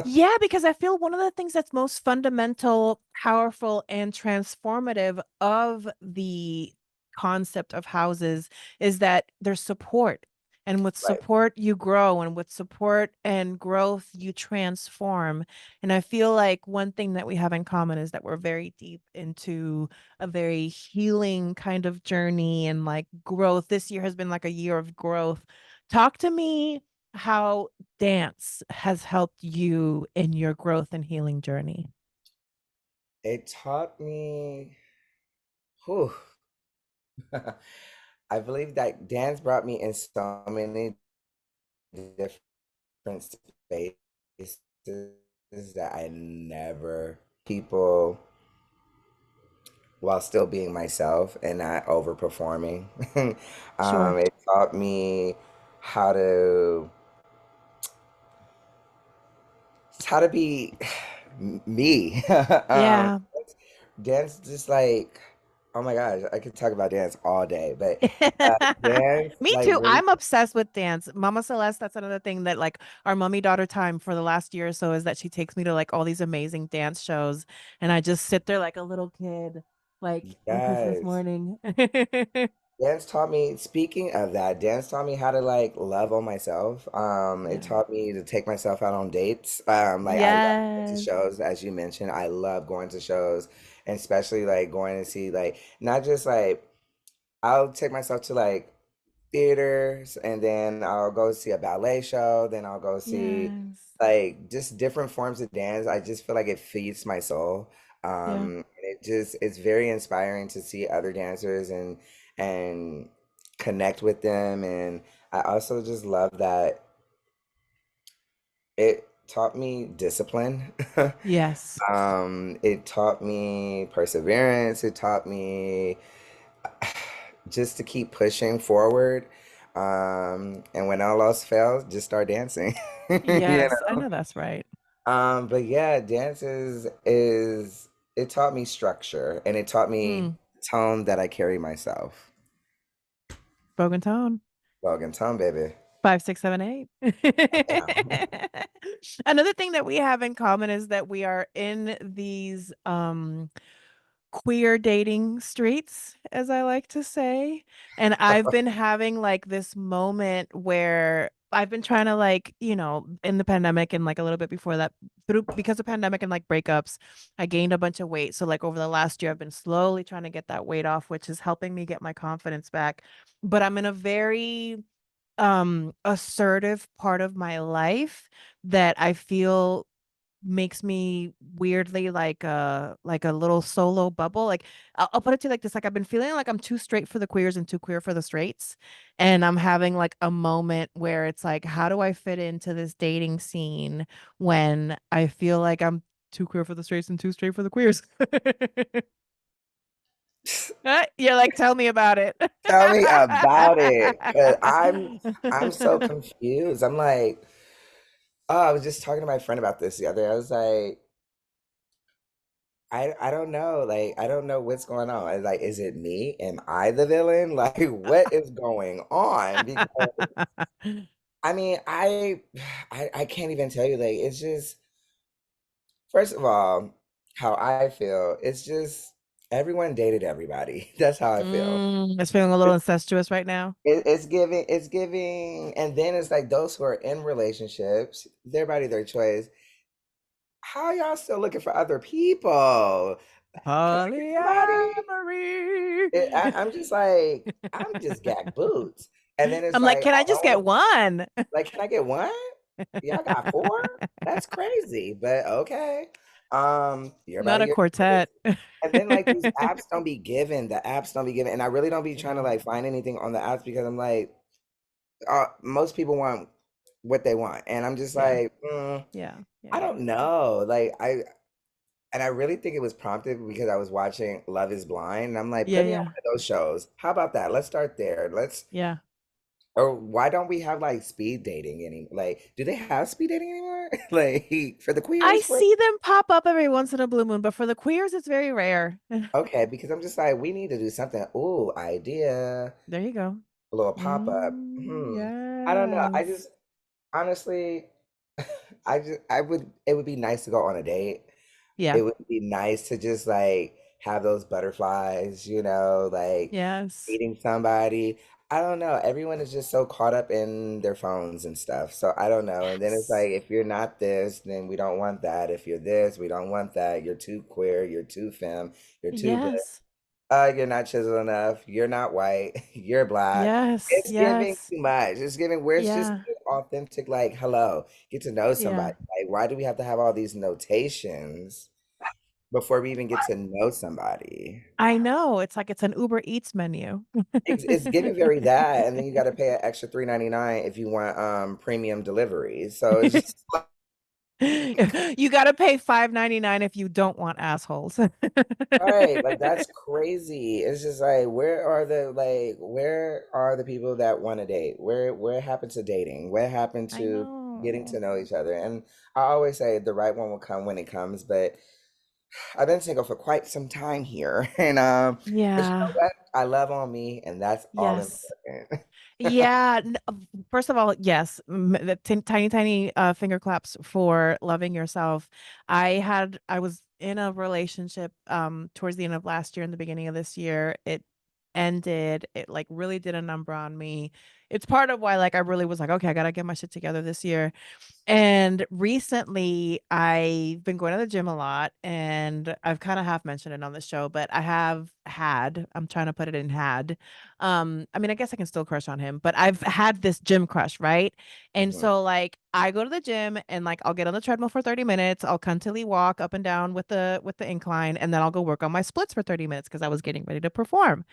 Yeah, because I feel one of the things that's most fundamental, powerful, and transformative of the concept of houses is that there's support. And with Right. support, you grow, and with support and growth, you transform. And I feel like one thing that we have in common is that we're very deep into a very healing kind of journey and like growth. This year has been like a year of growth. Talk to me how dance has helped you in your growth and healing journey. It taught me, whew, I believe that dance brought me in so many different spaces that I never people while still being myself and not overperforming. Sure. It taught me how to how to be me. Yeah. Dance just like, oh my gosh, I could talk about dance all day, but dance Me like too. really, I'm obsessed with dance. Mama Celeste, that's another thing that like our mummy daughter time for the last year or so is that she takes me to like all these amazing dance shows and I just sit there like a little kid like on Christmas yes. morning. Dance taught me, speaking of that, dance taught me how to like love on myself. It Yeah. taught me to take myself out on dates. Like I love going to Yes. shows, as you mentioned. I love going to shows, and especially like going to see like not just like I'll take myself to like theaters and then I'll go see a ballet show, then I'll go see Yes. like just different forms of dance. I just feel like it feeds my soul. Yeah. And it's very inspiring to see other dancers and connect with them. And I also just love that it taught me discipline. Yes. It taught me perseverance. It taught me just to keep pushing forward. And when all else fails, just start dancing. You Yes. I know? know that's right. But yeah, dance is it taught me structure and it taught me Mm. tone that I carry myself. Vogue Tone. Logan tone, baby. 5, 6, 7, 8. Yeah. Another thing that we have in common is that we are in these queer dating streets, as I like to say. And I've been having like this moment where I've been trying to like, in the pandemic and like a little bit before that, through because of pandemic and like breakups, I gained a bunch of weight. So like over the last year, I've been slowly trying to get that weight off, which is helping me get my confidence back. But I'm in a very assertive part of my life that I feel makes me weirdly like a little solo bubble. Like I'll put it to you like this, like I've been feeling like I'm too straight for the queers and too queer for the straights, and I'm having like a moment where it's like, how do I fit into this dating scene when I feel like I'm too queer for the straights and too straight for the queers? You're like, tell me about it. Tell me about it, cause I'm so confused. I'm like, oh, I was just talking to my friend about this the other day. I was like, I don't know. Like, I don't know what's going on. Like, is it me? Am I the villain? Like, what is going on? Because I mean, I can't even tell you. Like, it's just first of all, how I feel. It's just everyone dated everybody. That's how I feel. It's feeling a little incestuous right now. It's giving, and then it's like those who are in relationships, their body, their choice. How y'all still looking for other people? Can I get somebody? Polyamory. I'm just like, I'm just got boots. And then it's I'm like, like, can I just get oh, one? like, can I get one? Y'all got four? That's crazy, but okay. You're Not about a your choice. quartet. And then like these apps don't be given. The apps don't be given. And I really don't be trying to like find anything on the apps because I'm like, most people want what they want. And I'm just Yeah. like, Yeah. Yeah. I Yeah. don't know. Like and I really think it was prompted because I was watching Love is Blind. And I'm like, Yeah. put me on Yeah. one of those shows. How about that? Let's start there. Yeah. Or why don't we have like speed dating anymore? Like, do they have speed dating anymore? Like for the I queers? For see them pop up every once in a blue moon, but for the queers, it's very rare. okay, because I'm just like, we need to do something. Ooh, idea. There you go. A little pop up. I don't know. I Yes. just honestly, I would it would be nice to go on a date. Yeah. It would be nice to just like have those butterflies, like Yes. meeting somebody. I don't know. Everyone is just so caught up in their phones and stuff. So I don't know. And then it's Yes. like, if you're not this, then we don't want that. If you're this, we don't want that. You're too queer. You're too femme. You're too this. Yes. You're not chiseled enough. You're not white. You're black. Yes. It's giving Yes. too much. It's giving where it's just Yeah. authentic, like, hello, get to know Yeah. somebody. Like, why do we have to have all these notations before we even get to know somebody? I know. It's like it's an Uber Eats menu. It's giving very that, and then you got to pay an extra 3.99 if you want premium delivery. So it's just You got to pay 5.99 if you don't want assholes. right, like that's crazy. It's just like where are the people that want to date? Where happened to dating? Where happened I to getting know. to know each other? And I always say the right one will come when it comes, but I've been single for quite some time here. And but you know Yeah. what? I love on me and that's all Yes. important. Yeah. First of all, yes, the tiny, tiny finger claps for loving yourself. I was in a relationship towards the end of last year and the beginning of this year. It ended. It like really did a number on me. It's part of why like I really was like, okay, I gotta get my shit together this year. And recently, I've been going to the gym a lot, and I've kind of half mentioned it on the show, but I'm trying to put it in had. I mean, I guess I can still crush on him, but I've had this gym crush, right? And Mhm. so, like, I go to the gym and like I'll get on the treadmill for 30 minutes. I'll continually walk up and down with the incline, and then I'll go work on my splits for 30 minutes because I was getting ready to perform.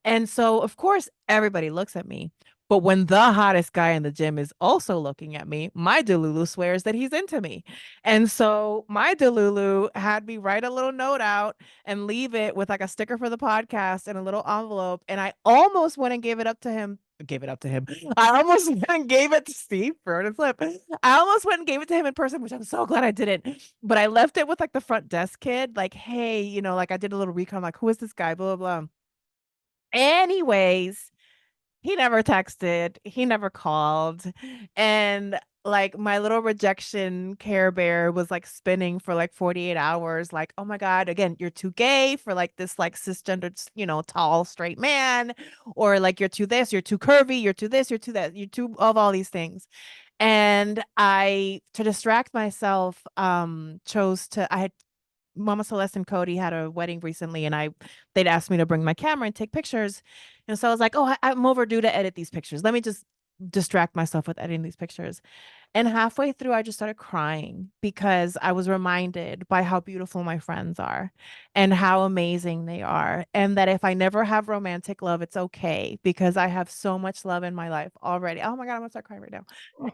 And so, of course, everybody looks at me. But when the hottest guy in the gym is also looking at me, my Delulu swears that he's into me. And so my Delulu had me write a little note out and leave it with like a sticker for the podcast and a little envelope. And I almost went and gave it up to him. Gave it up to him. I almost went and gave it to Steve for a flip. I almost went and gave it to him in person, which I'm so glad I didn't. But I left it with like the front desk kid, like, hey, like I did a little recon, like, who is this guy? Blah, blah, blah. Anyways, he never texted, he never called. And like my little rejection care bear was like spinning for like 48 hours, like, oh my God, again, you're too gay for like this like cisgendered, tall, straight man, or like you're too this, you're too curvy, you're too this, you're too that, you're too of all these things. And to distract myself, I had Mama Celeste and Cody had a wedding recently, and they'd asked me to bring my camera and take pictures. And so I was like, oh, I'm overdue to edit these pictures. Let me just distract myself with editing these pictures. And halfway through, I just started crying because I was reminded by how beautiful my friends are and how amazing they are. And that if I never have romantic love, it's okay because I have so much love in my life already. Oh my God, I'm gonna start crying right now.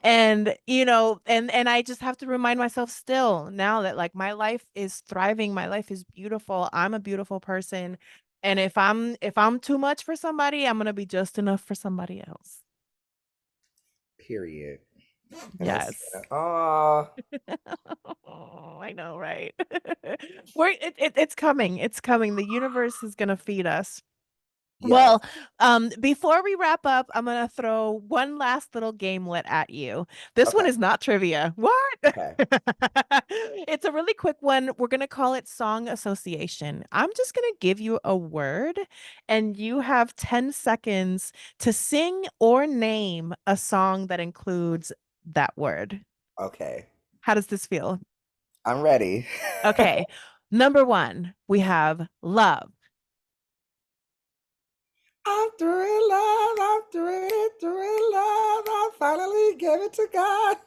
And and I just have to remind myself still now that like my life is thriving, my life is beautiful. I'm a beautiful person. And if I'm too much for somebody, I'm gonna be just enough for somebody else. Period. And I see Yes. that. Oh, Oh, I know, right? It's coming. It's coming. The universe is gonna feed us. yes. Well, before we wrap up, I'm gonna throw one last little gamelet at you. This one Okay. is not trivia. What? Okay. It's a really quick one. We're gonna call it song association. I'm just gonna give you a word, and you have 10 seconds to sing or name a song that includes that word. Okay. How does this feel? I'm ready. Okay. Number one, we have love. I'm through in love. I'm through it, through in love. I finally gave it to God.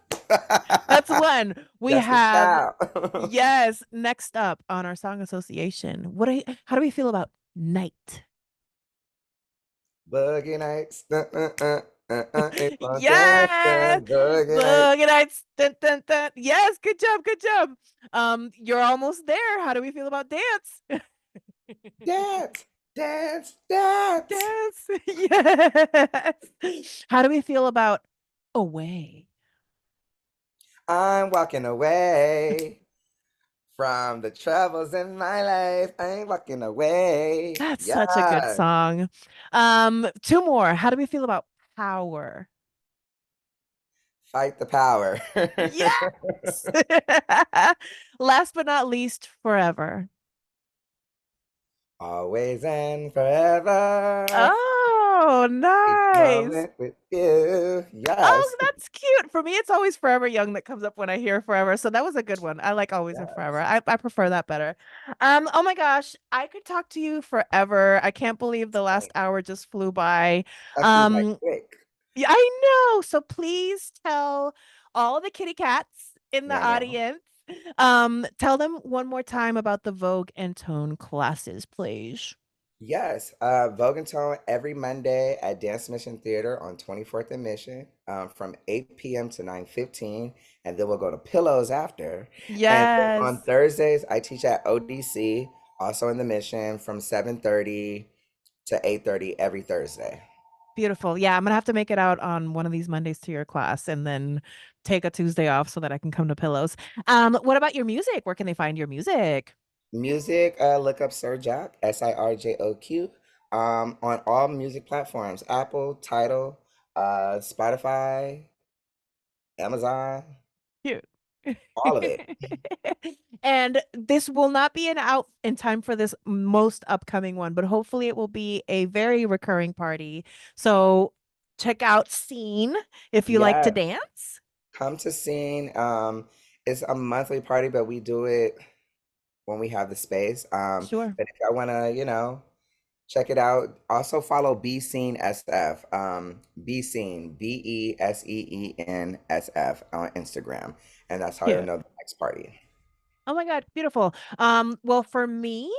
That's one. We That's the have, child. yes, next up on our song association. How do we feel about night? Boogie nights. It's on Yes. dancing. Boogie nights. Boogie nights. Dun, dun, dun. Yes, good job, good job. You're almost there. How do we feel about dance? Dance. Dance. Dance. Dance. Yes. How do we feel about away? I'm walking away from the troubles in my life. I ain't walking away. That's such a good Yeah. song. Two more. How do we feel about power? Fight the power. Yes. Last but not least, forever. Always and forever. Oh, Each nice. moment with you. Oh, Yes. that's cute. For me, it's always Forever Young that comes up when I hear Forever. So that was a good one. I like Always and Forever. Yes. I prefer that better. Oh my gosh, I could talk to you forever. I can't believe the last Same. hour just flew by. That flew by Um, quick. yeah, I know. So please tell all the kitty cats in the Yeah, I know. audience, tell them one more time about the Vogue and Tone classes, please. Yes, Vogue and Tone every Monday at Dance Mission Theater on 24th and Mission from 8 p.m. to 9:15, and then we'll go to Pillows after. And then on Yes. Thursdays, I teach at ODC, also in the Mission, from 7:30 to 8:30 every Thursday. Beautiful. Yeah, I'm gonna have to make it out on one of these Mondays to your class and then take a Tuesday off so that I can come to Pillows. What about your music? Where can they find your music? Music, look up Sir JoQ, SIRJoQ, on all music platforms, Apple, Tidal, Spotify, Amazon, Cute. all of it. And this will not be an out in time for this most upcoming one, but hopefully it will be a very recurring party. So check out Scene if you like to Yes. dance. Come to Scene. It's a monthly party, but we do it when we have the space. Sure. But if y'all wanna, check it out. Also follow Be Seen SF. Be Seen, BESEENSF on Instagram. And that's how you'll Cute. know the next party. Oh my God, beautiful. Well, for me,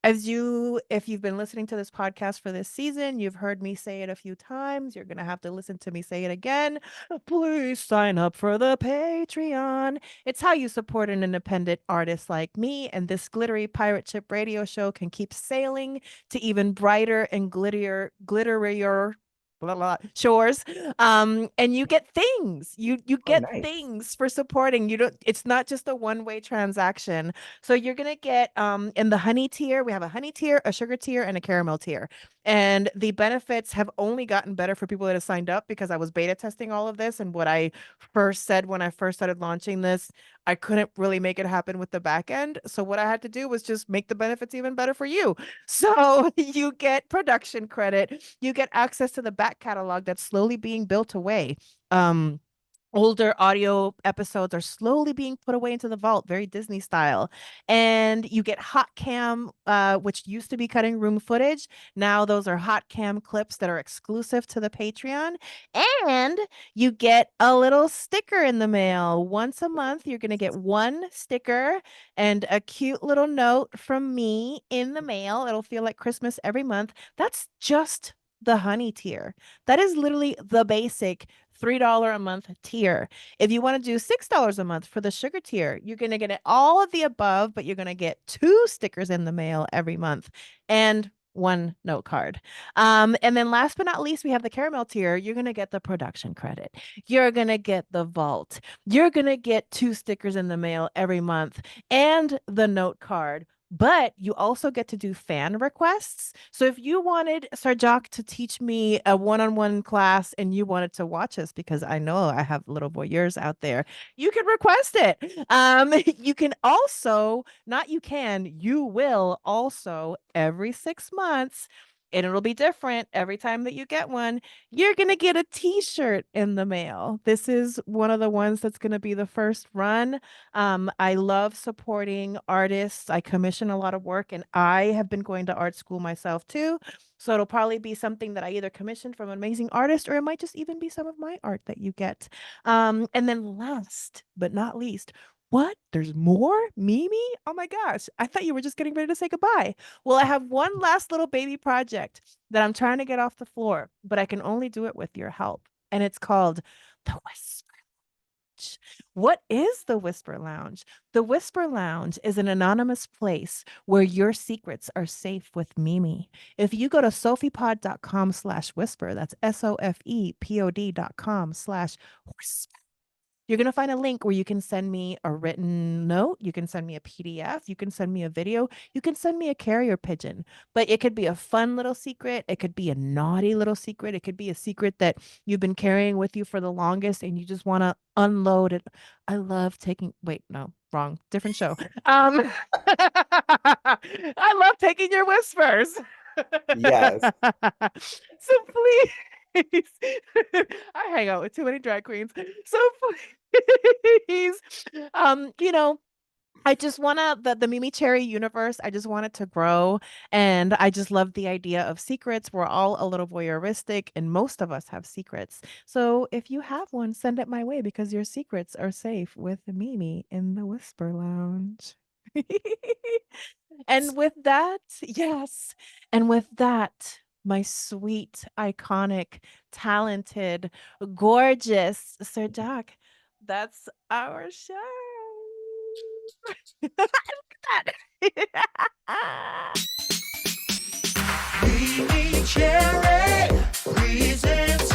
if you've been listening to this podcast for this season, you've heard me say it a few times. You're gonna have to listen to me say it again. Please sign up for the Patreon. It's how you support an independent artist like me, and this glittery pirate ship radio show can keep sailing to even brighter and glitterier blah, blah, shores. And you get things. You Oh, get nice. things for supporting. You don't, it's not just a one-way transaction. So you're gonna get in the honey tier, we have a honey tier, a sugar tier, and a caramel tier. And the benefits have only gotten better for people that have signed up because I was beta testing all of this. And what I first said when I first started launching this, I couldn't really make it happen with the back end. So what I had to do was just make the benefits even better for you. So you get production credit, you get access to the back catalog that's slowly being built away. Um, Older audio episodes are slowly being put away into the vault, very Disney style. And you get hot cam, which used to be cutting room footage. Now those are hot cam clips that are exclusive to the Patreon. And you get a little sticker in the mail. Once a month, you're going to get one sticker and a cute little note from me in the mail. It'll feel like Christmas every month. That's just the honey tier. That is literally the basic $3 a month tier. If you want to do $6 a month for the sugar tier, you're going to get all of the above, but you're going to get two stickers in the mail every month and one note card. And then last but not least, we have the caramel tier. You're going to get the production credit. You're going to get the vault. You're going to get two stickers in the mail every month and the note card. But you also get to do fan requests. So if you wanted Sir JoQ to teach me a one-on-one class and you wanted to watch us, because I know I have little voyeurs out there, you can request it. You can also, not you can, you will also every 6 months and it'll be different every time that you get one. You're going to get a t-shirt in the mail. This is one of the ones that's going to be the first run. I love supporting artists. I commission a lot of work, and I have been going to art school myself too. So it'll probably be something that I either commissioned from an amazing artist, or it might just even be some of my art that you get. And then last but not least, what? There's more? Mimi? Oh my gosh. I thought you were just getting ready to say goodbye. Well, I have one last little baby project that I'm trying to get off the floor, but I can only do it with your help. And it's called The Whisper Lounge. What is the Whisper Lounge? The Whisper Lounge is an anonymous place where your secrets are safe with Mimi. If you go to sofepod.com/whisper, that's SOFEPOD.com/whisper, you're going to find a link where you can send me a written note. You can send me a PDF. You can send me a video. You can send me a carrier pigeon. But it could be a fun little secret. It could be a naughty little secret. It could be a secret that you've been carrying with you for the longest and you just want to unload it. I love taking, wait, no, wrong, different show. I love taking your whispers. Yes. So please, I hang out with too many drag queens. So please, I just want the MeMeCherry universe, I just want it to grow. And I just love the idea of secrets. We're all a little voyeuristic, and most of us have secrets. So if you have one, send it my way, because your secrets are safe with Mimi in the Whisper Lounge. And with that, yes. And with that, my sweet, iconic, talented, gorgeous Sir JoQ, that's our show. Look at that. MeMeCherry, reasons